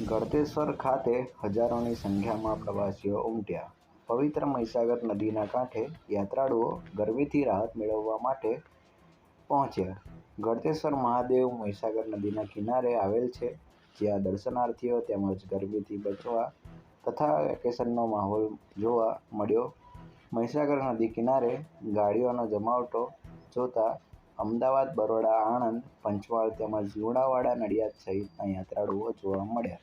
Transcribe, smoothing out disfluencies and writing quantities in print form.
ગળતેશ્વર ખાતે હજારોની સંખ્યામાં પ્રવાસીઓ ઉમટ્યા. પવિત્ર મહીસાગર નદીના કાંઠે યાત્રાળુઓ ગરમીથી રાહત મેળવવા માટે પહોંચ્યા. ગળતેશ્વર મહાદેવ મહીસાગર નદીના કિનારે આવેલ છે, જ્યાં દર્શનાર્થીઓ તેમજ ગરમીથી બચવા તથા વેકેશનનો માહોલ જોવા મળ્યો. મહીસાગર નદી કિનારે ગાડીઓનો જમાવટો જોતા અમદાવાદ, બરોડા, આણંદ, પંચમહાલ તેમજ લુણાવાડા, નડિયાદ સહિતના યાત્રાળુઓ જોવા મળ્યા.